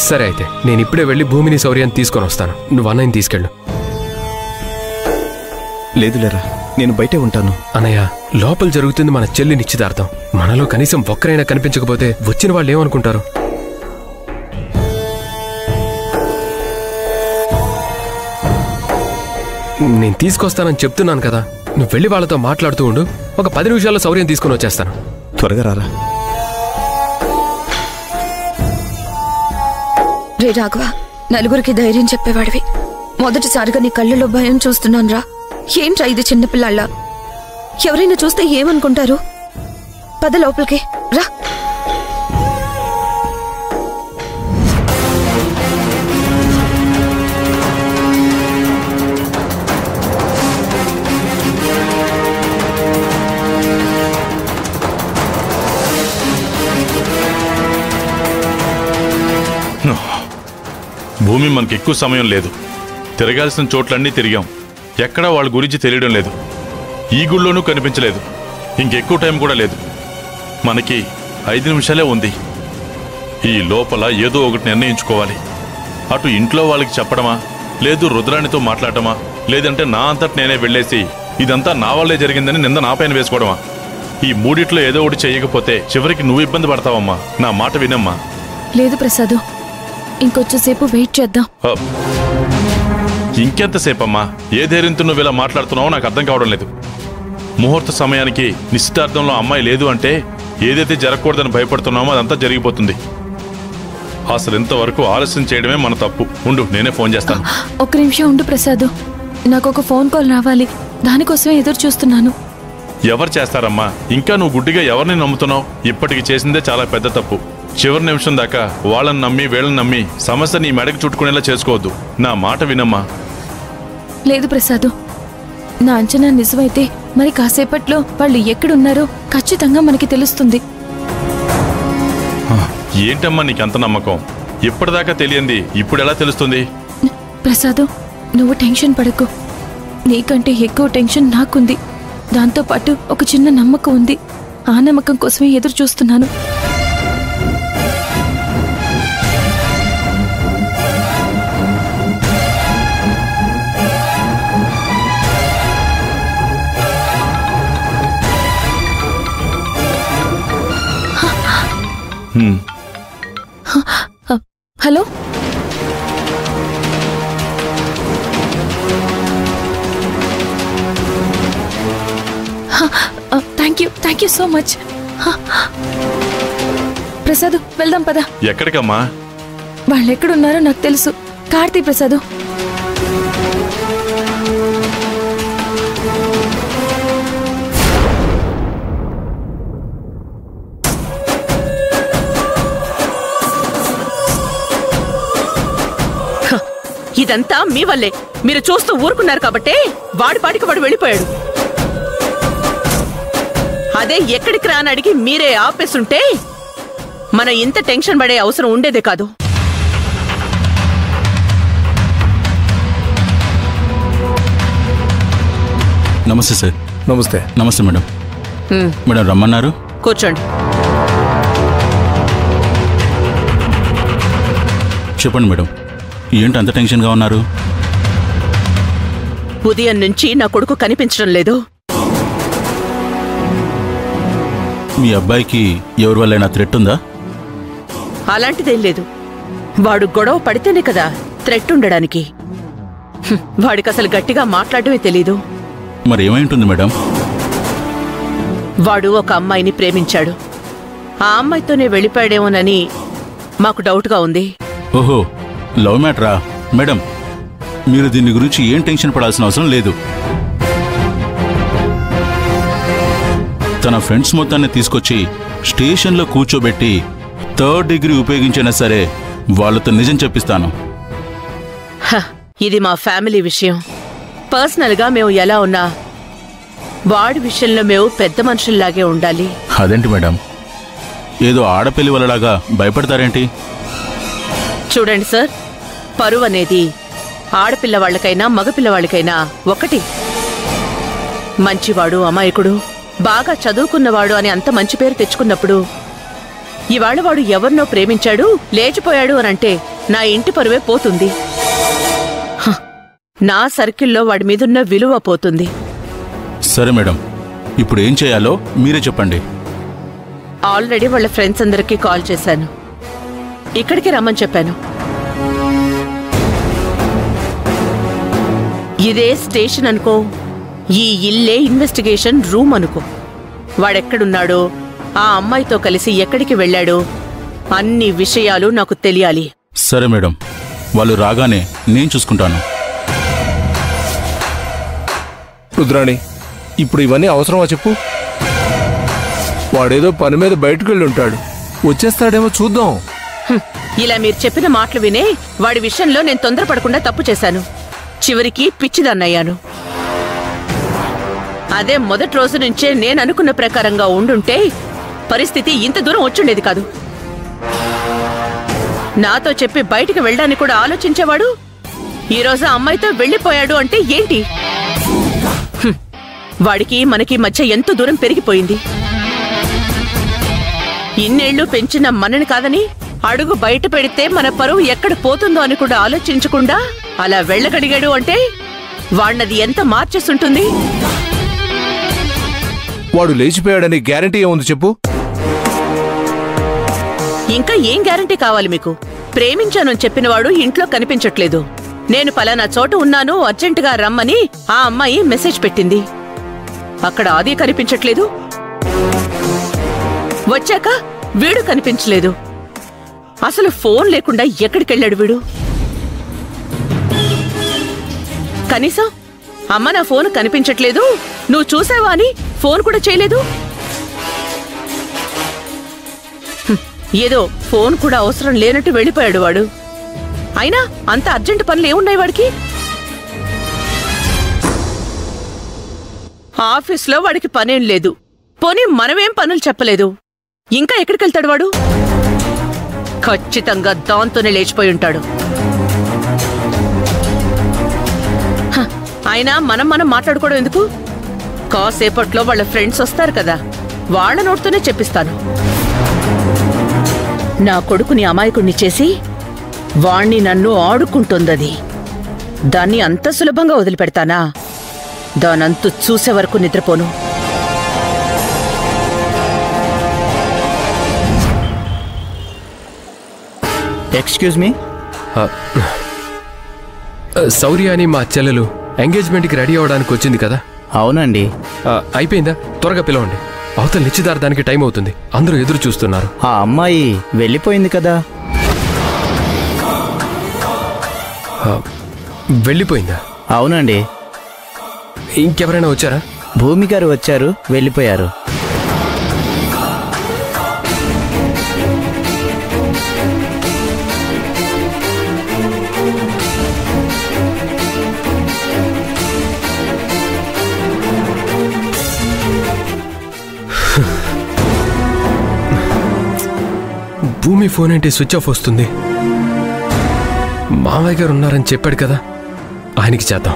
సరే అయితే నేను ఇప్పుడే వెళ్ళి భూమిని శౌర్యాన్ని తీసుకొని వస్తాను. నువ్వు అన్నయ్యని తీసుకెళ్ళు. లేదు లేరా, నేను బయటే ఉంటాను. అన్నయ్య, లోపల జరుగుతుంది మన చెల్లి నిశ్చితార్థం. మనలో కనీసం ఒక్కరైనా కనిపించకపోతే వచ్చిన వాళ్ళు ఏమనుకుంటారు? నేను తీసుకొస్తానని చెప్తున్నాను కదా, నువ్వు వెళ్ళి వాళ్ళతో మాట్లాడుతూ ఉండు. ఒక 10 నిమిషాల్లో శౌర్యం తీసుకుని వచ్చేస్తాను. త్వరగా రారా. రే రాఘవ, నలుగురికి ధైర్యం చెప్పేవాడివి. మొదటిసారిగా నీ కళ్ళలో భయం చూస్తున్నాను రా. ఏంట్రా ఇది చిన్నపిల్లాళ్ళ? ఎవరైనా చూస్తే ఏమనుకుంటారు? పద లోపలికి రా. భూమి మనకి ఎక్కువ సమయం లేదు. తిరగాల్సిన చోట్లన్నీ తిరిగాం. ఎక్కడా వాళ్ళ గురించి తెలియడం లేదు. ఈ గుళ్ళోనూ కనిపించలేదు. ఇంకెక్కువ టైం కూడా లేదు. మనకి 5 నిమిషాలే ఉంది. ఈ లోపల ఏదో ఒకటి నిర్ణయించుకోవాలి. అటు ఇంట్లో వాళ్ళకి చెప్పడమా, లేదు రుద్రాణితో మాట్లాడటమా, లేదంటే నా అంతటి నేనే వెళ్ళేసి ఇదంతా నా వల్లే జరిగిందని నింద నా పైన వేసుకోవడమా? ఈ మూడిట్లో ఏదో ఒకటి చేయకపోతే చివరికి నువ్వు ఇబ్బంది పడతావమ్మా. నా మాట వినమ్మా. లేదు ప్రసాద్, ఇంకొంచెంసేపు వెయిట్ చేద్దాం. ఇంకెంతసేపమ్మా? ఏ ధైర్యంతో నువ్వు ఇలా మాట్లాడుతున్నావో నాకు అర్థం కావడం లేదు. ముహూర్త సమయానికి నిశ్చితార్థంలో అమ్మాయి లేదు అంటే ఏదైతే జరగకూడదని భయపడుతున్నామో అదంతా జరిగిపోతుంది. అసలు ఇంతవరకు ఆలస్యం చేయడమే మన తప్పు. ఉండు, నేనే ఫోన్ చేస్తాను. ఒక్క నిమిషం ఉండు ప్రసాద్, నాకు ఒక ఫోన్ కాల్ రావాలి. దానికోసమే ఎదురు చూస్తున్నాను. ఎవరు చేస్తారమ్మా? ఇంకా నువ్వు గుడ్డిగా ఎవరిని నమ్ముతున్నావు? ఇప్పటికి చేసిందే చాలా పెద్ద తప్పు. చివరి నిమిషం దాకా వాళ్ళని నమ్మి వీళ్ళని నమ్మి సమస్య నీ మెడకు చుట్టుకునేలా చేసుకోవద్దు. నా మాట వినమ్మా. లేదు ప్రసాద్, నా అంచనా నిజమైతే మరి కాసేపట్లో వాళ్ళు ఎక్కడున్నారో ఖచ్చితంగా మనకి తెలుస్తుంది. ఏంటమ్మా నీకంత నమ్మకం? ఇప్పటిదాకా తెలియంది ఇప్పుడు ఎలా తెలుస్తుంది? ప్రసాద్, నువ్వు టెన్షన్ పడకు. నీకంటే ఎక్కువ టెన్షన్ నాకుంది. దాంతోపాటు ఒక చిన్న నమ్మకం ఉంది. ఆ నమ్మకం కోసమే ఎదురు చూస్తున్నాను. Hello, thank you so much. Prasad, వెళ్దాం పదా. ఎక్కడికమ్మా? వాళ్ళు ఎక్కడున్నారో నాకు తెలుసు. కార్తీ ప్రసాద్, ఇదంతా మీ వల్లే. మీరు చూస్తూ ఊరుకున్నారు కాబట్టే వాడి పాటికి వాడు వెళ్ళిపోయాడు. అదే ఎక్కడికి రాని అడిగి మీరే ఆపేస్తుంటే మనం ఇంత టెన్షన్ పడే అవసరం ఉండేదే కాదు. నమస్తే సార్. నమస్తే. నమస్తే మేడం. మేడం రమ్మన్నారు. కూర్చోండి. చెప్పండి మేడం, ఏంటి అంత టెన్షన్గా ఉన్నారు? ఉదయం నుంచి నా కొడుకు కనిపించడం లేదు. మీ అబ్బాయికి ఎవరి వల్లైనా థ్రెట్ ఉందా? అలాంటిదేం లేదు. వాడు గొడవ పడితేనే కదా థ్రెట్ ఉండడానికి. వాడికి అసలు గట్టిగా మాట్లాడటమే తెలీదు. మరి ఏమైంటుంది మేడం? వాడు ఒక అమ్మాయిని ప్రేమించాడు. ఆ అమ్మాయితోనే వెళ్ళిపోయాడేమోనని మాకు డౌట్గా ఉంది. ఓహో, లవ్ మ్యాటరా? మేడం, మీరు దీని గురించి ఏం టెన్షన్ పడాల్సిన అవసరం లేదు. తన ఫ్రెండ్స్ మొత్తాన్ని తీసుకొచ్చి స్టేషన్లో కూర్చోబెట్టి 3rd డిగ్రీ ఉపయోగించినా సరే వాళ్ళతో నిజం చెప్పిస్తాను. ఇది మా ఫ్యామిలీ విషయం. పర్సనల్గా మేము ఎలా ఉన్నా వాడి విషయంలో మేము పెద్ద మనుషుల్లాగే ఉండాలి. అదేంటి మేడం, ఏదో ఆడపిల్లి వల్లలాగా భయపడతారేంటి? చూడండి సార్, పరువు అనేది ఆడపిల్లవాళ్ళకైనా మగపిల్లవాళ్ళకైనా ఒకటి. మంచివాడు, అమాయకుడు, బాగా చదువుకున్నవాడు అని అంత మంచి పేరు తెచ్చుకున్నప్పుడు ఇవాళ వాడు ఎవరినో ప్రేమించాడు, లేచిపోయాడు అనంటే నా ఇంటి పరువే పోతుంది. హ, నా సర్కిల్లో వాడి మీదున్న విలువ పోతుంది. సరే మేడం, ఇప్పుడు ఏం చేయాలో మీరే చెప్పండి. ఆల్రెడీ వాళ్ళ ఫ్రెండ్స్ అందరికీ కాల్ చేశాను. ఇక్కడికి రమ్మని చెప్పాను. ఇదే స్టేషన్ అనుకో, ఈ ఇల్లే ఇన్వెస్టిగేషన్ రూమ్ అనుకో. వాడెక్కడున్నాడో, ఆ అమ్మాయితో కలిసి ఎక్కడికి వెళ్ళాడో అన్ని విషయాలు నాకు తెలియాలి. సరే మేడం, వాళ్ళు రాగానే నేను చూసుకుంటాను. రుద్రాణి, ఇప్పుడు ఇవన్నీ అవసరమా చెప్పు? వాడేదో పని మీద బయటకు వెళ్ళి ఉంటాడు, వచ్చేస్తాడేమో చూద్దాం. ఇలా మీరు చెప్పిన మాటలు వినే వాడి విషయంలో నేను తొందరపడకుండా తప్పు చేశాను. చివరికి పిచ్చిదన్నయ్యాను. అదే మొదటి రోజు నుంచే నేను అనుకున్న ప్రకారంగా ఉండుంటే పరిస్థితి ఇంత దూరం వచ్చుండేది కాదు. నాతో చెప్పి బయటికి వెళ్ళడానికి కూడా ఆలోచించేవాడు ఈరోజు అమ్మాయితో వెళ్ళిపోయాడు అంటే ఏంటి? వాడికి మనకి మధ్య ఎంతో దూరం పెరిగిపోయింది. ఇన్నేళ్లు పెంచిన మనని కాదని అడుగు బయట పెడితే మన పరువు ఎక్కడ పోతుందో అని కూడా ఆలోచించకుండా అలా వెళ్ళగలిగాడు అంటే వాణ్ణది ఎంత మార్చేస్తుంటుంది. వాడు లేచిపోయాడని గ్యారంటీ ఏముంది చెప్పు? ఇంకా ఏం గ్యారంటీ కావాలి మీకు? ప్రేమించాను చెప్పినవాడు ఇంట్లో కనిపించట్లేదు. నేను పలానా చోట ఉన్నాను, అర్జెంటుగా రమ్మని ఆ అమ్మాయి మెసేజ్ పెట్టింది. అక్కడ అది కనిపించట్లేదు. వచ్చాక వీడు కనిపించలేదు. అసలు ఫోన్ లేకుండా ఎక్కడికెళ్ళాడు వీడు? కనీసం అమ్మ నా ఫోన్ కనిపించట్లేదు, నువ్వు చూసావా అని ఫోన్ కూడా చేయలేదు. ఏదో ఫోన్ కూడా అవసరం లేనట్టు వెళ్ళిపోయాడు వాడు. అయినా అంత అర్జెంట్ పనులు ఏమున్నాయి వాడికి? ఆఫీస్లో వాడికి పనేం లేదు. పోనీ మనమేం పనులు చెప్పలేదు. ఇంకా ఎక్కడికెళ్తాడు వాడు? ఖచ్చితంగా దాంతోనే లేచిపోయి ఉంటాడు. అయినా మనం మాట్లాడుకోవడం ఎందుకు? కాసేపట్లో వాళ్ళ ఫ్రెండ్స్ వస్తారు కదా, వాళ్ళ నోటితోనే చెప్పిస్తాను. నా కొడుకుని అమాయకుణ్ణి చేసి వాణ్ణి నన్ను ఆడుకుంటుందది. దాన్ని అంత సులభంగా వదిలిపెడతానా? దానంతు చూసే వరకు నిద్రపోను. Excuse me. సౌర్య అని మా చెల్లెలు ఎంగేజ్మెంట్కి రెడీ అవడానికి వచ్చింది కదా? అవునండి. అయిపోయిందా? త్వరగా పిలవండి. అవతల నిశ్చితార్థానికి టైం అవుతుంది. అందరూ ఎదురు చూస్తున్నారు. ఆ అమ్మాయి వెళ్ళిపోయింది కదా? వెళ్ళిపోయిందా? అవునండి. ఇంకెవరైనా వచ్చారా? భూమి గారు వచ్చారు, వెళ్ళిపోయారు. భూమి ఫోన్ ఏంటి స్విచ్ ఆఫ్ వస్తుంది? మావయ్య గారు ఉన్నారని చెప్పాడు కదా, ఆయనకి చేద్దాం.